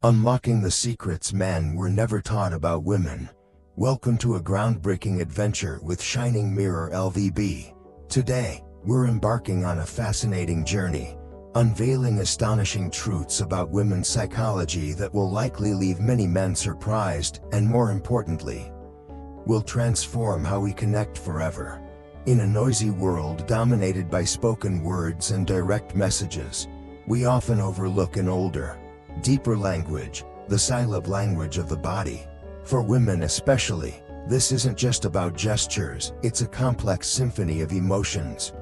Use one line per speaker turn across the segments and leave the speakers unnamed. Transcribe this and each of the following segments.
Unlocking the secrets men were never taught about women. Welcome to a groundbreaking adventure with Shining Mirror-LVB. Today, we're embarking on a fascinating journey, unveiling astonishing truths about women's psychology that will likely leave many men surprised, and more importantly, will transform how we connect forever. In a noisy world dominated by spoken words and direct messages, we often overlook an older, deeper language, the silent language of the body. For women especially, this isn't just about gestures, it's a complex symphony of emotions.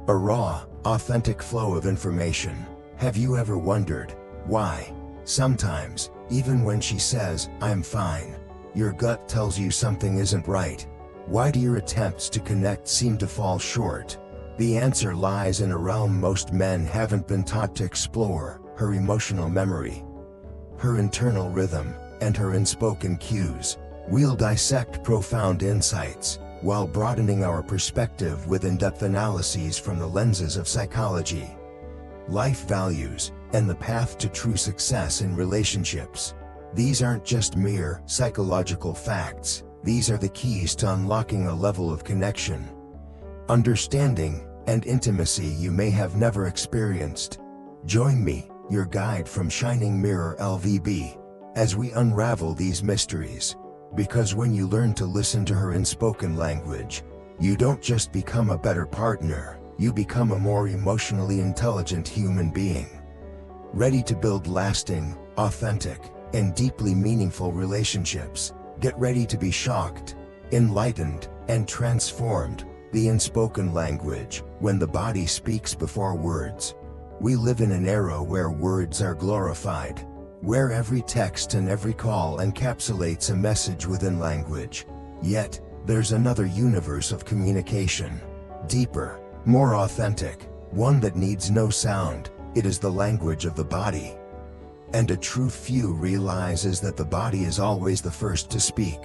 A raw, authentic flow of information. Have you ever wondered why, sometimes, even when she says, "I'm fine," your gut tells you something isn't right? Why do your attempts to connect seem to fall short? The answer lies in a realm most men haven't been taught to explore: her emotional memory, her internal rhythm, and her unspoken cues. We'll dissect profound insights, while broadening our perspective with in-depth analyses from the lenses of psychology, life values, and the path to true success in relationships. These aren't just mere psychological facts, these are the keys to unlocking a level of connection, understanding, and intimacy you may have never experienced. Join me, your guide from Shining Mirror-LVB, as we unravel these mysteries. Because when you learn to listen to her unspoken language, you don't just become a better partner, you become a more emotionally intelligent human being, ready to build lasting, authentic, and deeply meaningful relationships. Get ready to be shocked, enlightened, and transformed. The unspoken language, when the body speaks before words. We live in an era where words are glorified, where every text and every call encapsulates a message within language. Yet, there's another universe of communication. Deeper, more authentic, one that needs no sound. It is the language of the body. And a true few realizes that the body is always the first to speak,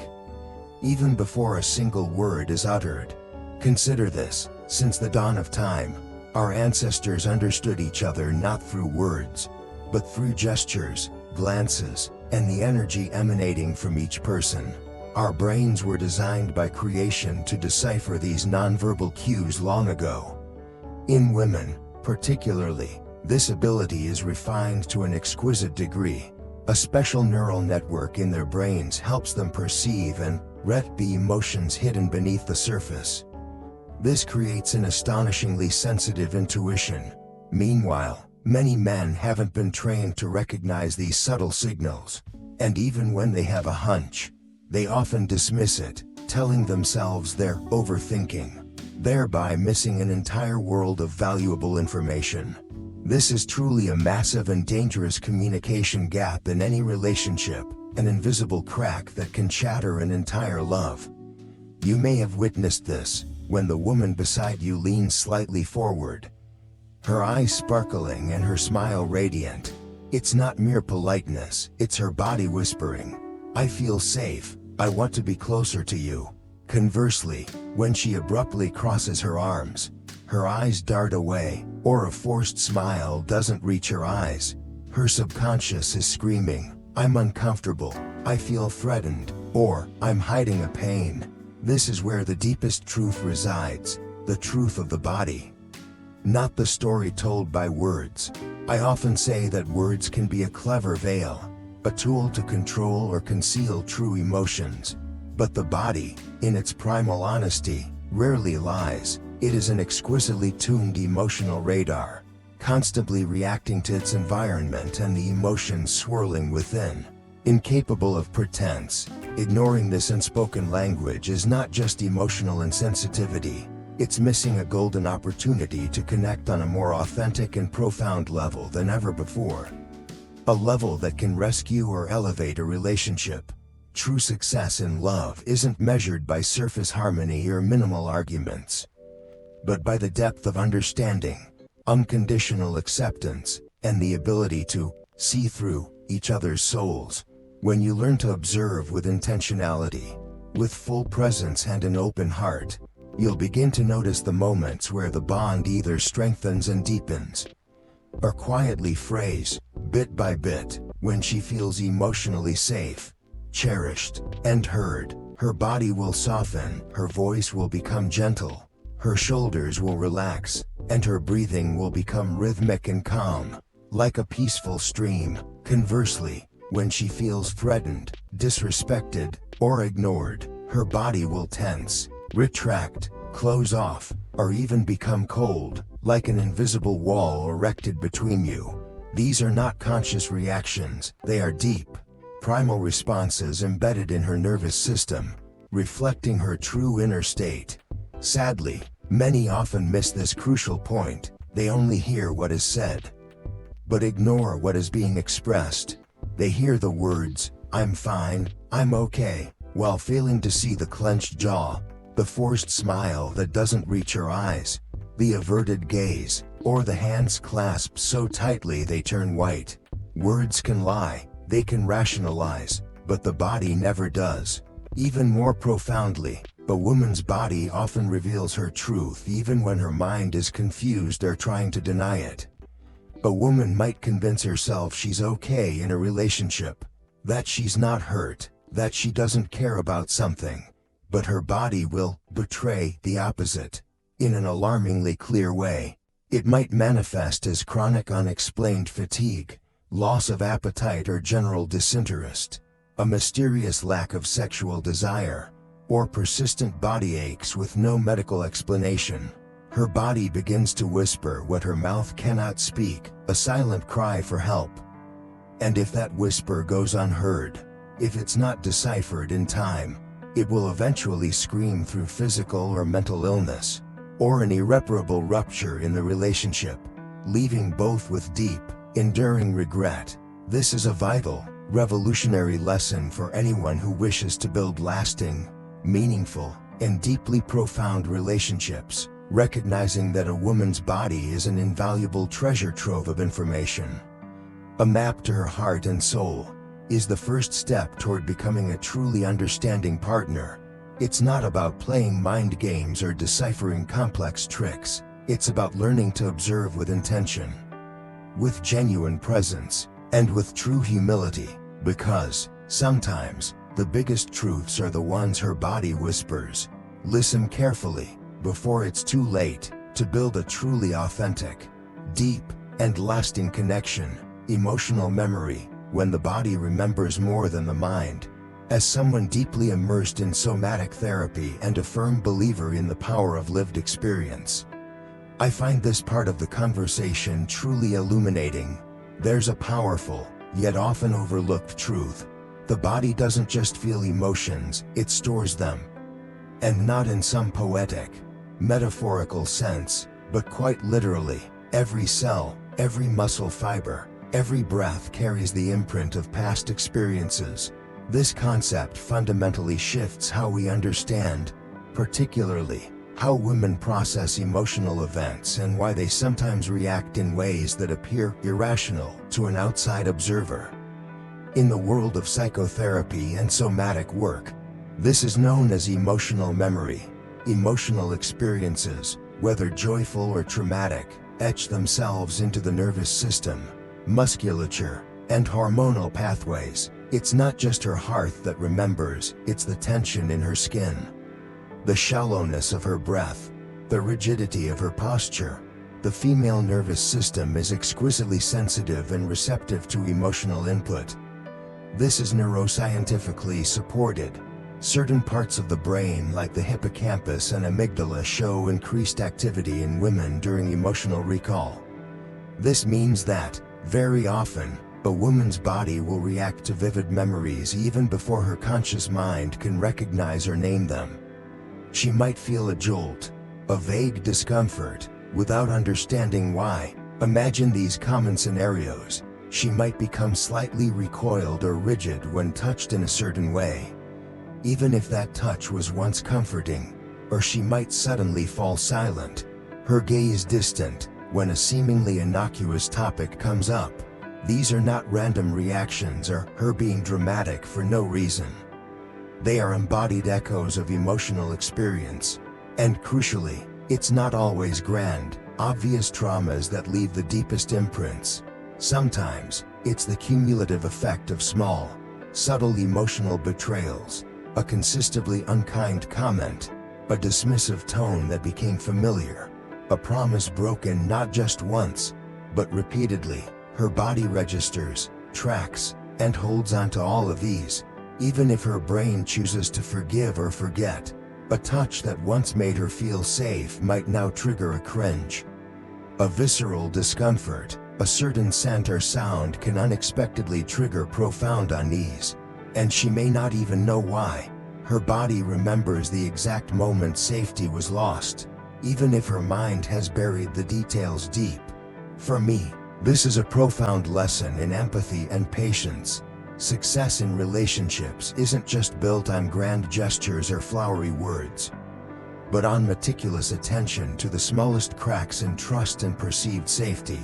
even before a single word is uttered. Consider this: since the dawn of time, our ancestors understood each other not through words, but through gestures, glances, and the energy emanating from each person. Our brains were designed by creation to decipher these nonverbal cues long ago. In women, particularly, this ability is refined to an exquisite degree. A special neural network in their brains helps them perceive and read the emotions hidden beneath the surface. This creates an astonishingly sensitive intuition. Meanwhile, many men haven't been trained to recognize these subtle signals, and even when they have a hunch, they often dismiss it, telling themselves they're overthinking, thereby missing an entire world of valuable information. This is truly a massive and dangerous communication gap in any relationship, an invisible crack that can shatter an entire love. You may have witnessed this when the woman beside you leans slightly forward, her eyes sparkling and her smile radiant. It's not mere politeness, it's her body whispering, "I feel safe, I want to be closer to you." Conversely, when she abruptly crosses her arms, her eyes dart away, or a forced smile doesn't reach her eyes, her subconscious is screaming, "I'm uncomfortable, I feel threatened," or "I'm hiding a pain." This is where the deepest truth resides, the truth of the body, not the story told by words. I often say that words can be a clever veil, a tool to control or conceal true emotions. But the body, in its primal honesty, rarely lies. It is an exquisitely tuned emotional radar, constantly reacting to its environment and the emotions swirling within. Incapable of pretense, ignoring this unspoken language is not just emotional insensitivity, it's missing a golden opportunity to connect on a more authentic and profound level than ever before. A level that can rescue or elevate a relationship. True success in love isn't measured by surface harmony or minimal arguments, but by the depth of understanding, unconditional acceptance, and the ability to see through each other's souls. When you learn to observe with intentionality, with full presence and an open heart, you'll begin to notice the moments where the bond either strengthens and deepens, or quietly frays, bit by bit. When she feels emotionally safe, cherished, and heard, her body will soften, her voice will become gentle, her shoulders will relax, and her breathing will become rhythmic and calm, like a peaceful stream. Conversely, when she feels threatened, disrespected, or ignored, her body will tense, retract, close off, or even become cold, like an invisible wall erected between you. These are not conscious reactions, they are deep, primal responses embedded in her nervous system, reflecting her true inner state. Sadly, many often miss this crucial point. They only hear what is said, but ignore what is being expressed. They hear the words, "I'm fine, I'm okay," while failing to see the clenched jaw, the forced smile that doesn't reach her eyes, the averted gaze, or the hands clasped so tightly they turn white. Words can lie, they can rationalize, but the body never does. Even more profoundly, a woman's body often reveals her truth even when her mind is confused or trying to deny it. A woman might convince herself she's okay in a relationship, that she's not hurt, that she doesn't care about something, but her body will betray the opposite in an alarmingly clear way. It might manifest as chronic unexplained fatigue, loss of appetite or general disinterest, a mysterious lack of sexual desire, or persistent body aches with no medical explanation. Her body begins to whisper what her mouth cannot speak, a silent cry for help. And if that whisper goes unheard, if it's not deciphered in time, it will eventually scream through physical or mental illness, or an irreparable rupture in the relationship, leaving both with deep, enduring regret. This is a vital, revolutionary lesson for anyone who wishes to build lasting, meaningful, and deeply profound relationships, recognizing that a woman's body is an invaluable treasure trove of information. A map to her heart and soul is the first step toward becoming a truly understanding partner. It's not about playing mind games or deciphering complex tricks. It's about learning to observe with intention, with genuine presence, and with true humility, because sometimes the biggest truths are the ones her body whispers. Listen carefully before it's too late to build a truly authentic, deep, and lasting connection. Emotional memory, when the body remembers more than the mind. As someone deeply immersed in somatic therapy and a firm believer in the power of lived experience, I find this part of the conversation truly illuminating. There's a powerful, yet often overlooked truth. The body doesn't just feel emotions, it stores them. And not in some poetic, metaphorical sense, but quite literally. Every cell, every muscle fiber, every breath carries the imprint of past experiences. This concept fundamentally shifts how we understand, particularly, how women process emotional events and why they sometimes react in ways that appear irrational to an outside observer. In the world of psychotherapy and somatic work, this is known as emotional memory. Emotional experiences, whether joyful or traumatic, etch themselves into the nervous system, musculature, and hormonal pathways. It's not just her heart that remembers, it's the tension in her skin, the shallowness of her breath, the rigidity of her posture. The female nervous system is exquisitely sensitive and receptive to emotional input. This is neuroscientifically supported. Certain parts of the brain, like the hippocampus and amygdala, show increased activity in women during emotional recall. This means that, very often, a woman's body will react to vivid memories even before her conscious mind can recognize or name them. She might feel a jolt, a vague discomfort, without understanding why. Imagine these common scenarios. She might become slightly recoiled or rigid when touched in a certain way, even if that touch was once comforting, or she might suddenly fall silent, her gaze distant, when a seemingly innocuous topic comes up. These are not random reactions or her being dramatic for no reason. They are embodied echoes of emotional experience. And crucially, it's not always grand, obvious traumas that leave the deepest imprints. Sometimes, it's the cumulative effect of small, subtle emotional betrayals, a consistently unkind comment, a dismissive tone that became familiar, a promise broken not just once, but repeatedly. Her body registers, tracks, and holds onto all of these, even if her brain chooses to forgive or forget. A touch that once made her feel safe might now trigger a cringe. A visceral discomfort, a certain scent or sound can unexpectedly trigger profound unease, and she may not even know why. Her body remembers the exact moment safety was lost, even if her mind has buried the details deep. For me, this is a profound lesson in empathy and patience. Success in relationships isn't just built on grand gestures or flowery words, but on meticulous attention to the smallest cracks in trust and perceived safety.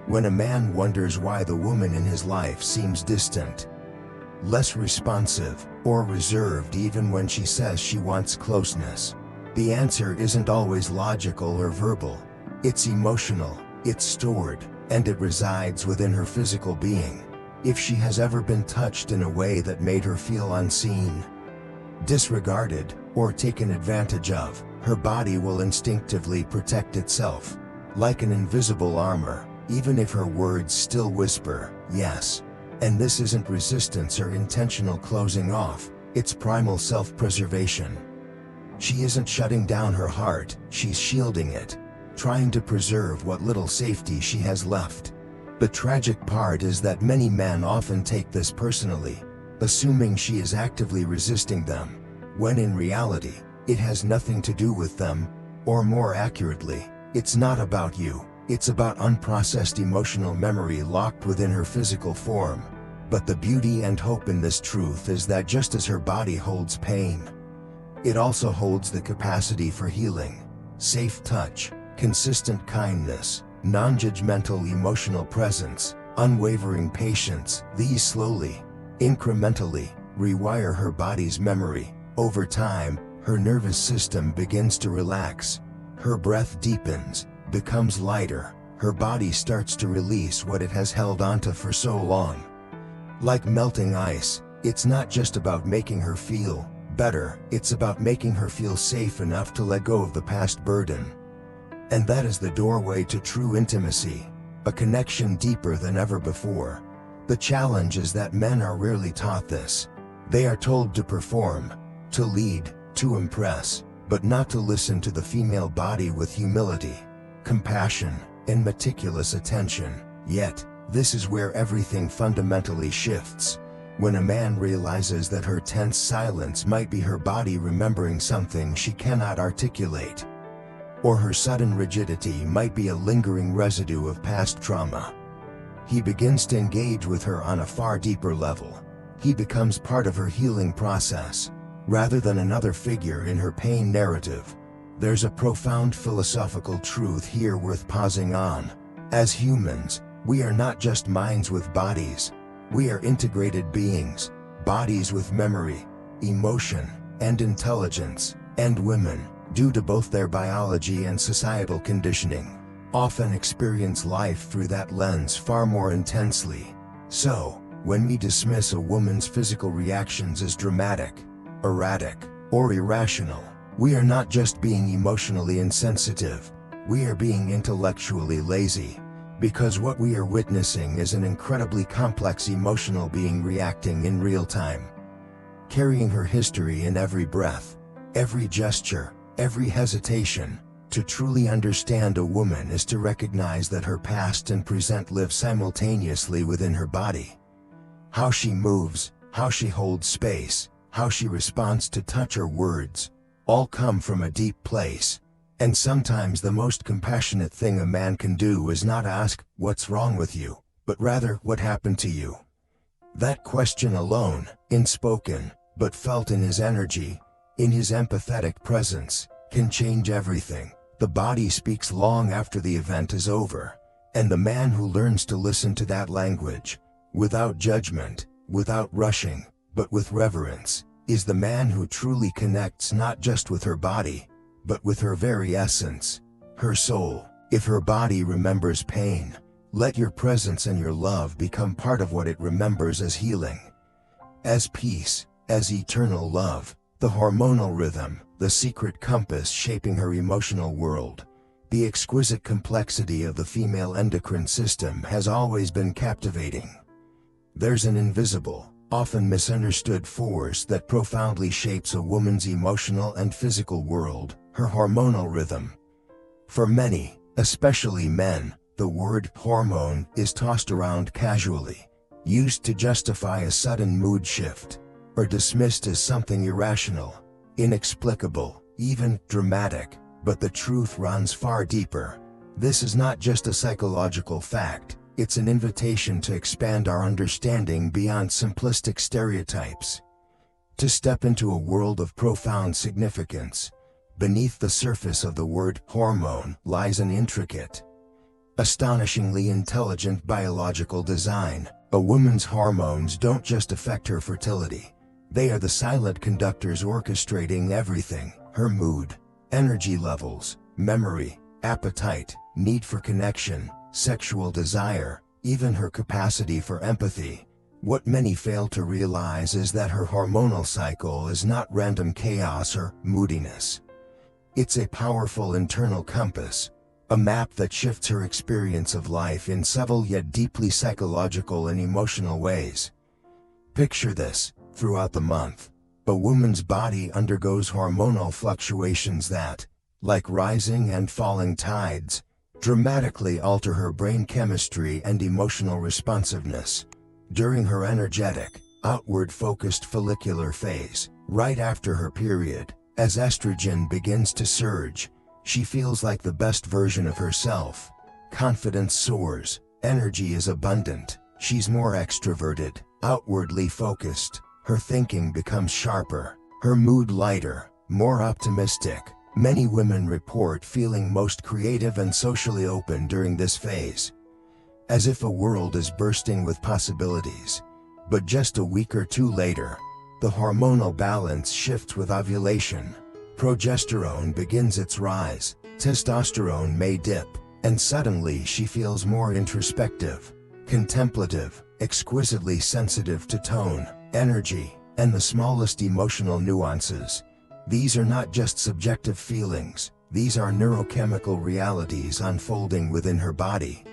When a man wonders why the woman in his life seems distant, less responsive, or reserved even when she says she wants closeness, the answer isn't always logical or verbal. It's emotional, it's stored, and it resides within her physical being. If she has ever been touched in a way that made her feel unseen, disregarded, or taken advantage of, her body will instinctively protect itself, like an invisible armor, even if her words still whisper, yes. And this isn't resistance or intentional closing off, it's primal self-preservation. She isn't shutting down her heart, she's shielding it, trying to preserve what little safety she has left. The tragic part is that many men often take this personally, assuming she is actively resisting them, when in reality, it has nothing to do with them, or more accurately, it's not about you. It's about unprocessed emotional memory locked within her physical form. But the beauty and hope in this truth is that just as her body holds pain, it also holds the capacity for healing. Safe touch, consistent kindness, non-judgmental emotional presence, unwavering patience. These slowly, incrementally, rewire her body's memory. Over time, her nervous system begins to relax. Her breath deepens, becomes lighter. Her body starts to release what it has held onto for so long. Like melting ice, it's not just about making her feel better, it's about making her feel safe enough to let go of the past burden. And that is the doorway to true intimacy, a connection deeper than ever before. The challenge is that men are rarely taught this. They are told to perform, to lead, to impress, but not to listen to the female body with humility, compassion, and meticulous attention. Yet, this is where everything fundamentally shifts. When a man realizes that her tense silence might be her body remembering something she cannot articulate, or her sudden rigidity might be a lingering residue of past trauma, he begins to engage with her on a far deeper level. He becomes part of her healing process, rather than another figure in her pain narrative. There's a profound philosophical truth here worth pausing on. As humans, we are not just minds with bodies. We are integrated beings, bodies with memory, emotion, and intelligence. And women, due to both their biology and societal conditioning, often experience life through that lens far more intensely. So, when we dismiss a woman's physical reactions as dramatic, erratic, or irrational, we are not just being emotionally insensitive, we are being intellectually lazy. Because what we are witnessing is an incredibly complex emotional being reacting in real time, carrying her history in every breath, every gesture, every hesitation. To truly understand a woman is to recognize that her past and present live simultaneously within her body. How she moves, how she holds space, how she responds to touch or words, all come from a deep place. And sometimes the most compassionate thing a man can do is not ask, "What's wrong with you?" but rather, "What happened to you?" That question alone, unspoken, but felt in his energy, in his empathetic presence, can change everything. The body speaks long after the event is over, and the man who learns to listen to that language, without judgment, without rushing, but with reverence, is the man who truly connects not just with her body, but with her very essence, her soul. If her body remembers pain, Let your presence and your love become part of what it remembers as healing, as peace, as eternal love. The hormonal rhythm, the secret compass shaping her emotional world. The exquisite complexity of the female endocrine system has always been captivating. There's an invisible, often misunderstood force that profoundly shapes a woman's emotional and physical world, her hormonal rhythm. For many, especially men, the word hormone is tossed around casually, used to justify a sudden mood shift, or dismissed as something irrational, inexplicable, even dramatic. But the truth runs far deeper. This is not just a psychological fact, it's an invitation to expand our understanding beyond simplistic stereotypes, to step into a world of profound significance. Beneath the surface of the word hormone lies an intricate, astonishingly intelligent biological design. A woman's hormones don't just affect her fertility. They are the silent conductors orchestrating everything: her mood, energy levels, memory, appetite, need for connection, sexual desire, even her capacity for empathy. What many fail to realize is that her hormonal cycle is not random chaos or moodiness. It's a powerful internal compass, a map that shifts her experience of life in subtle yet deeply psychological and emotional ways. Picture this: throughout the month, a woman's body undergoes hormonal fluctuations that, like rising and falling tides, dramatically alter her brain chemistry and emotional responsiveness. During her energetic, outward-focused follicular phase, right after her period, as estrogen begins to surge, she feels like the best version of herself. Confidence soars, energy is abundant, she's more extroverted, outwardly focused. Her thinking becomes sharper, her mood lighter, more optimistic. Many women report feeling most creative and socially open during this phase, as if a world is bursting with possibilities. But just a week or two later, the hormonal balance shifts with ovulation. Progesterone begins its rise, testosterone may dip, and suddenly she feels more introspective, contemplative, exquisitely sensitive to tone, energy, and the smallest emotional nuances. These are not just subjective feelings, these are neurochemical realities unfolding within her body.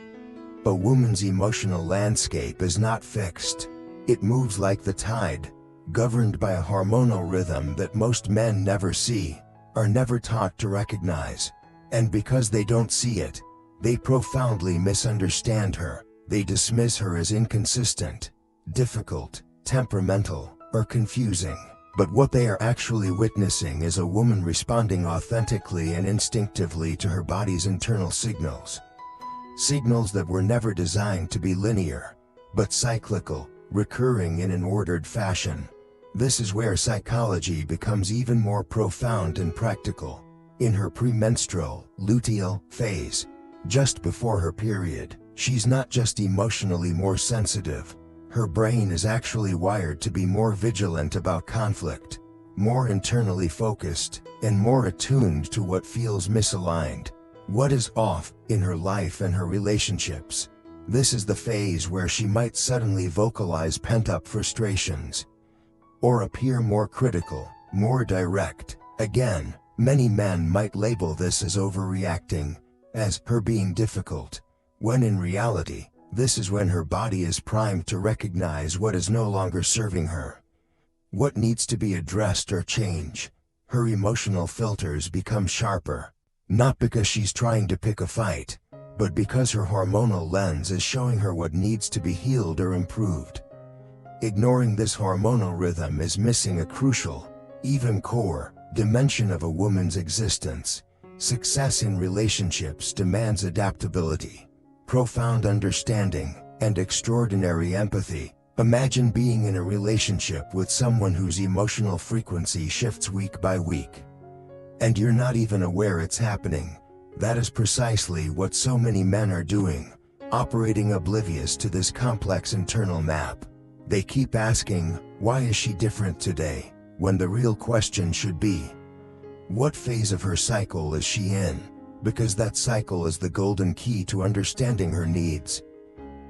A woman's emotional landscape is not fixed. It moves like the tide, governed by a hormonal rhythm that most men never see, are never taught to recognize. And because they don't see it, they profoundly misunderstand her. They dismiss her as inconsistent, difficult, temperamental, or confusing. But what they are actually witnessing is a woman responding authentically and instinctively to her body's internal signals. Signals that were never designed to be linear, but cyclical, recurring in an ordered fashion. This is where psychology becomes even more profound and practical. In her premenstrual, luteal phase, just before her period, she's not just emotionally more sensitive. Her brain is actually wired to be more vigilant about conflict, more internally focused, and more attuned to what feels misaligned, what is off in her life and her relationships. This is the phase where she might suddenly vocalize pent-up frustrations, or appear more critical, more direct. Again, many men might label this as overreacting, as her being difficult, when in reality, this is when her body is primed to recognize what is no longer serving her, what needs to be addressed or changed. Her emotional filters become sharper, not because she's trying to pick a fight, but because her hormonal lens is showing her what needs to be healed or improved. Ignoring this hormonal rhythm is missing a crucial, even core, dimension of a woman's existence. Success in relationships demands adaptability, profound understanding, and extraordinary empathy. Imagine being in a relationship with someone whose emotional frequency shifts week by week, and you're not even aware it's happening. That is precisely what so many men are doing, operating oblivious to this complex internal map. They keep asking, why is she different today, when the real question should be, what phase of her cycle is she in? because that cycle is the golden key to understanding her needs.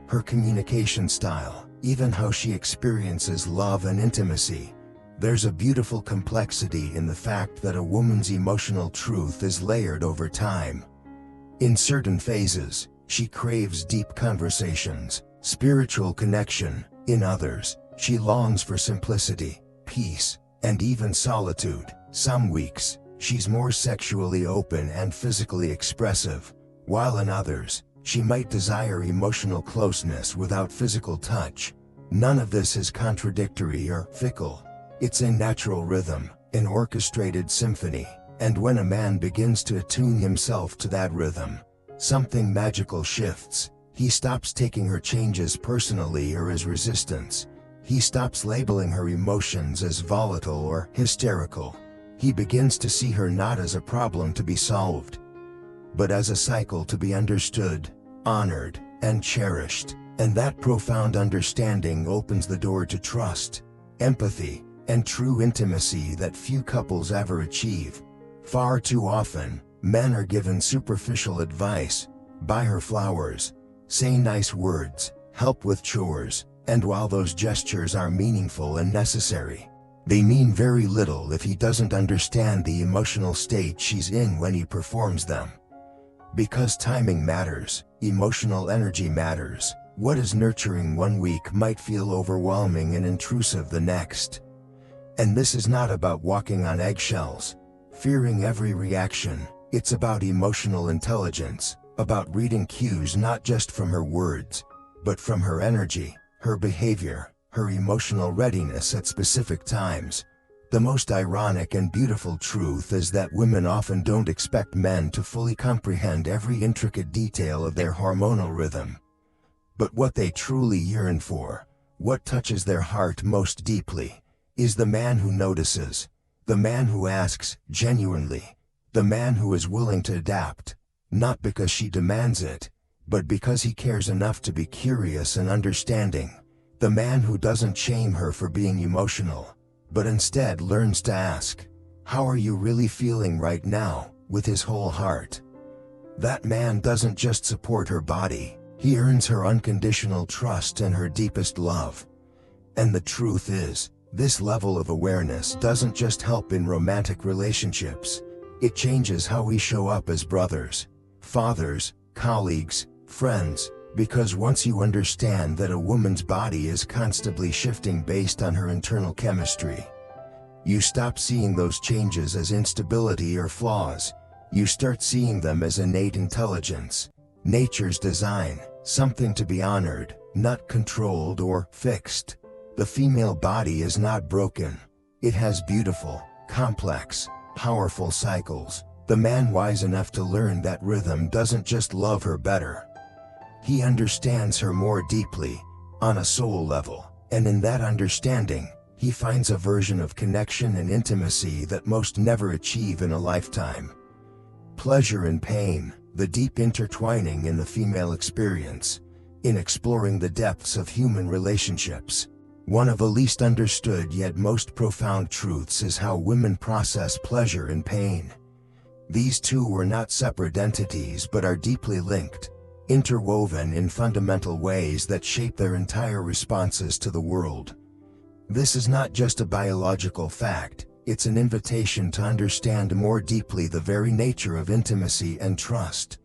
Her communication style, even how she experiences love and intimacy. There's a beautiful complexity in the fact that a woman's emotional truth is layered over time. In certain phases, she craves deep conversations, spiritual connection. In others, she longs for simplicity, peace, and even solitude. Some weeks, she's more sexually open and physically expressive, while in others, she might desire emotional closeness without physical touch. None of this is contradictory or fickle. It's a natural rhythm, an orchestrated symphony, and when a man begins to attune himself to that rhythm, something magical shifts. He stops taking her changes personally or as resistance. He stops labeling her emotions as volatile or hysterical. He begins to see her not as a problem to be solved, but as a cycle to be understood, honored, and cherished. And that profound understanding opens the door to trust, empathy, and true intimacy that few couples ever achieve. Far too often, men are given superficial advice: buy her flowers, say nice words, help with chores, and while those gestures are meaningful and necessary, they mean very little if he doesn't understand the emotional state she's in when he performs them. Because timing matters, emotional energy matters. What is nurturing one week might feel overwhelming and intrusive the next. And this is not about walking on eggshells, fearing every reaction. It's about emotional intelligence, about reading cues not just from her words, but from her energy, her behavior, her emotional readiness at specific times. The most ironic and beautiful truth is that women often don't expect men to fully comprehend every intricate detail of their hormonal rhythm. But what they truly yearn for, what touches their heart most deeply, is the man who notices, the man who asks genuinely, the man who is willing to adapt, not because she demands it, but because he cares enough to be curious and understanding, the man who doesn't shame her for being emotional, but instead learns to ask, "How are you really feeling right now?" with his whole heart. That man doesn't just support her body, he earns her unconditional trust and her deepest love. And the truth is, this level of awareness doesn't just help in romantic relationships, it changes how we show up as brothers, fathers, colleagues, friends, because once you understand that a woman's body is constantly shifting based on her internal chemistry, you stop seeing those changes as instability or flaws. You start seeing them as innate intelligence, nature's design, something to be honored, not controlled or fixed. The female body is not broken. It has beautiful, complex, powerful cycles. The man wise enough to learn that rhythm doesn't just love her better. He understands her more deeply, on a soul level, and in that understanding, he finds a version of connection and intimacy that most never achieve in a lifetime. Pleasure and pain, the deep intertwining in the female experience, in exploring the depths of human relationships. One of the least understood yet most profound truths is how women process pleasure and pain. These two are not separate entities but are deeply linked, interwoven in fundamental ways that shape their entire responses to the world. This is not just a biological fact, it's an invitation to understand more deeply the very nature of intimacy and trust.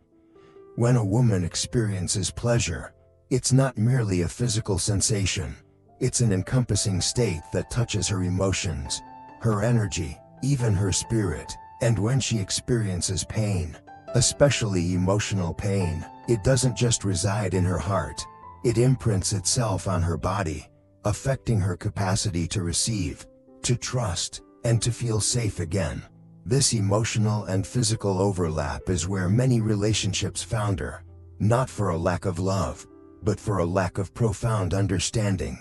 When a woman experiences pleasure, it's not merely a physical sensation, it's an encompassing state that touches her emotions, her energy, even her spirit. And when she experiences pain, especially emotional pain, it doesn't just reside in her heart, it imprints itself on her body, affecting her capacity to receive, to trust, and to feel safe again. This emotional and physical overlap is where many relationships founder, not for a lack of love, but for a lack of profound understanding.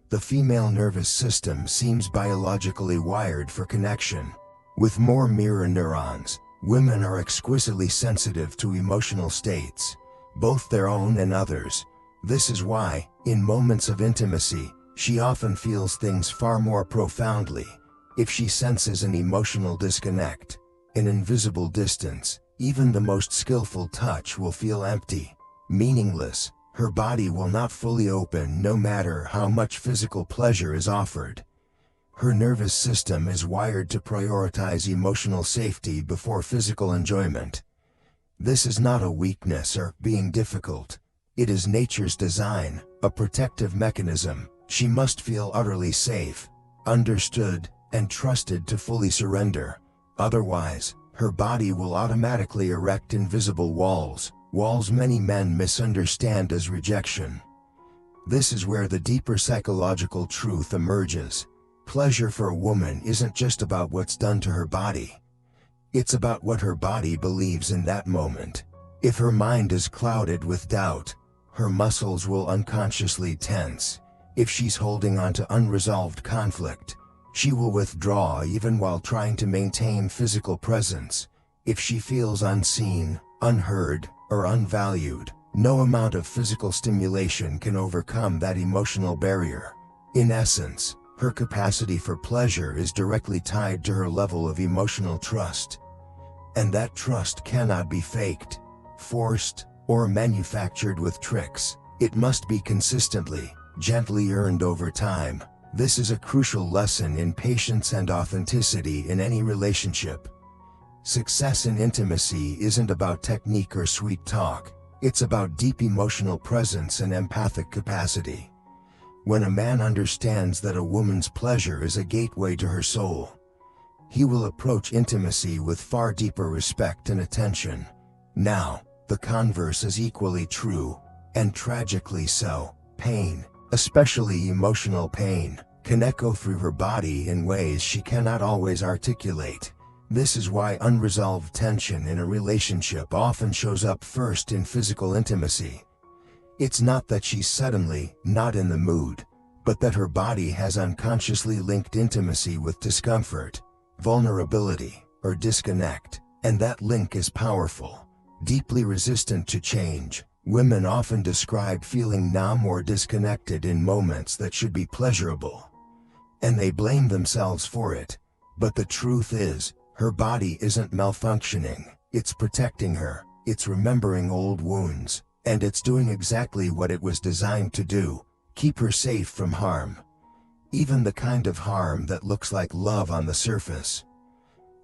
The female nervous system seems biologically wired for connection. With more mirror neurons, women are exquisitely sensitive to emotional states, both their own and others. This is why, in moments of intimacy, she often feels things far more profoundly. If she senses an emotional disconnect, an invisible distance, Even the most skillful touch will feel empty, meaningless. Her body will not fully open no matter how much physical pleasure is offered. Her nervous system is wired to prioritize emotional safety before physical enjoyment. This is not a weakness or being difficult. It is nature's design, a protective mechanism. She must feel utterly safe, understood, and trusted to fully surrender. Otherwise, her body will automatically erect invisible walls many men misunderstand as rejection. This is where the deeper psychological truth emerges. Pleasure for a woman isn't just about what's done to her body. It's about what her body believes in that moment. If her mind is clouded with doubt, her muscles will unconsciously tense. If she's holding on to unresolved conflict, she will withdraw even while trying to maintain physical presence. If she feels unseen, unheard, or unvalued, no amount of physical stimulation can overcome that emotional barrier. In essence, her capacity for pleasure is directly tied to her level of emotional trust. And that trust cannot be faked, forced, or manufactured with tricks. It must be consistently, gently earned over time. This is a crucial lesson in patience and authenticity in any relationship. Success in intimacy isn't about technique or sweet talk. It's about deep emotional presence and empathic capacity. When a man understands that a woman's pleasure is a gateway to her soul, he will approach intimacy with far deeper respect and attention. Now, the converse is equally true, and tragically so. Pain, especially emotional pain, can echo through her body in ways she cannot always articulate. This is why unresolved tension in a relationship often shows up first in physical intimacy. It's not that she's suddenly not in the mood, but that her body has unconsciously linked intimacy with discomfort, vulnerability, or disconnect, and that link is powerful, deeply resistant to change. Women often describe feeling numb or disconnected in moments that should be pleasurable, and they blame themselves for it. But the truth is, her body isn't malfunctioning. It's protecting her, it's remembering old wounds, and it's doing exactly what it was designed to do: keep her safe from harm. Even the kind of harm that looks like love on the surface.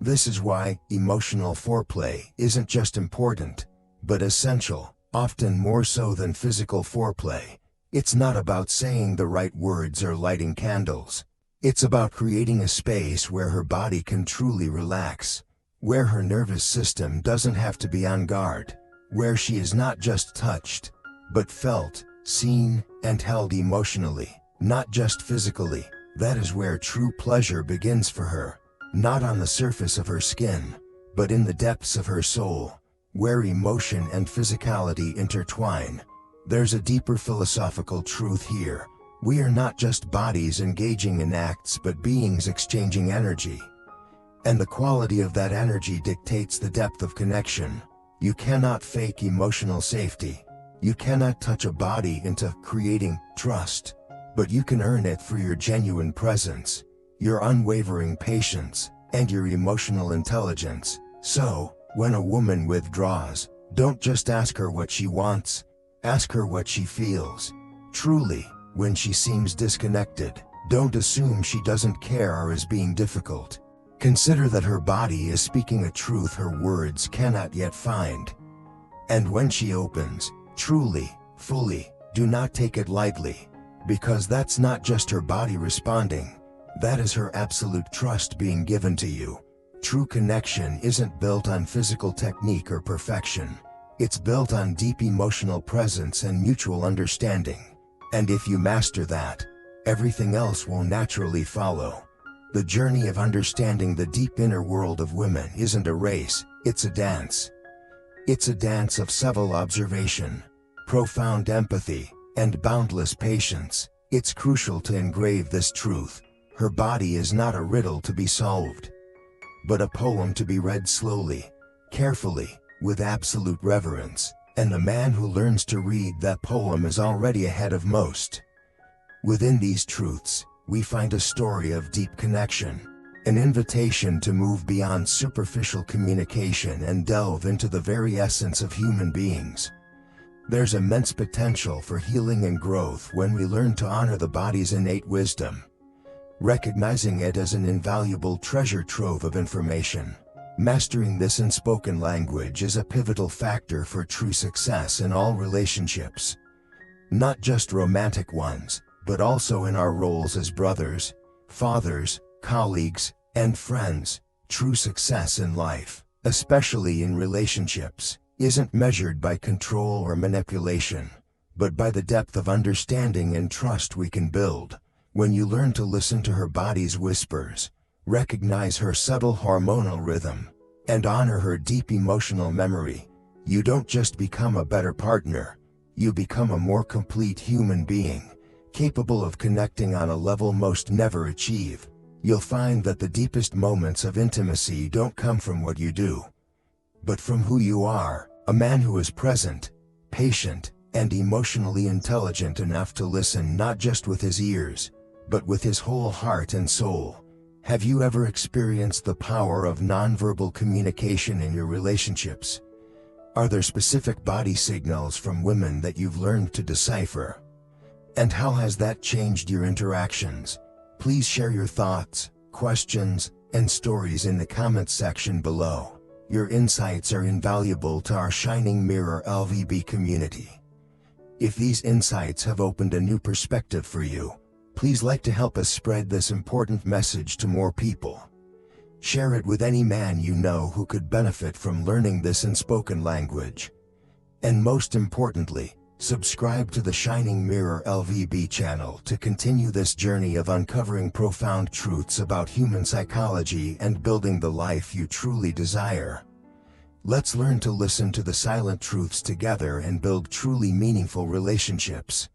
This is why emotional foreplay isn't just important, but essential, often more so than physical foreplay. It's not about saying the right words or lighting candles. It's about creating a space where her body can truly relax, where her nervous system doesn't have to be on guard, where she is not just touched, but felt, seen, and held emotionally, not just physically. That is where true pleasure begins for her, not on the surface of her skin, but in the depths of her soul, where emotion and physicality intertwine. There's a deeper philosophical truth here. We are not just bodies engaging in acts but beings exchanging energy. And the quality of that energy dictates the depth of connection. You cannot fake emotional safety. You cannot touch a body into creating trust. But you can earn it through your genuine presence, your unwavering patience, and your emotional intelligence. So, when a woman withdraws, don't just ask her what she wants, ask her what she feels. Truly, when she seems disconnected, don't assume she doesn't care or is being difficult. Consider that her body is speaking a truth her words cannot yet find. And when she opens, truly, fully, do not take it lightly, because that's not just her body responding, that is her absolute trust being given to you. True connection isn't built on physical technique or perfection. It's built on deep emotional presence and mutual understanding. And if you master that, everything else will naturally follow. The journey of understanding the deep inner world of women isn't a race, it's a dance. It's a dance of subtle observation, profound empathy, and boundless patience. It's crucial to engrave this truth. Her body is not a riddle to be solved, but a poem to be read slowly, carefully, with absolute reverence. And the man who learns to read that poem is already ahead of most. Within these truths, we find a story of deep connection, An invitation to move beyond superficial communication and delve into the very essence of human beings. There's immense potential for healing and growth when we learn to honor the body's innate wisdom, recognizing it as an invaluable treasure trove of information. Mastering this unspoken language is a pivotal factor for true success in all relationships, not just romantic ones, but also in our roles as brothers, fathers, colleagues, and friends. True success in life, especially in relationships, isn't measured by control or manipulation, but by the depth of understanding and trust we can build. When you learn to listen to her body's whispers, recognize her subtle hormonal rhythm, and honor her deep emotional memory, you don't just become a better partner, you become a more complete human being, capable of connecting on a level most never achieve. You'll find that the deepest moments of intimacy don't come from what you do, but from who you are. A man who is present, patient, and emotionally intelligent enough to listen not just with his ears, but with his whole heart and soul. Have you ever experienced the power of nonverbal communication in your relationships? Are there specific body signals from women that you've learned to decipher? And how has that changed your interactions? Please share your thoughts, questions, and stories in the comments section below. Your insights are invaluable to our Shining Mirror-LVB community. If these insights have opened a new perspective for you, please like to help us spread this important message to more people. Share it with any man you know who could benefit from learning this unspoken language. And most importantly, subscribe to the Shining Mirror-LVB channel to continue this journey of uncovering profound truths about human psychology and building the life you truly desire. Let's learn to listen to the silent truths together and build truly meaningful relationships.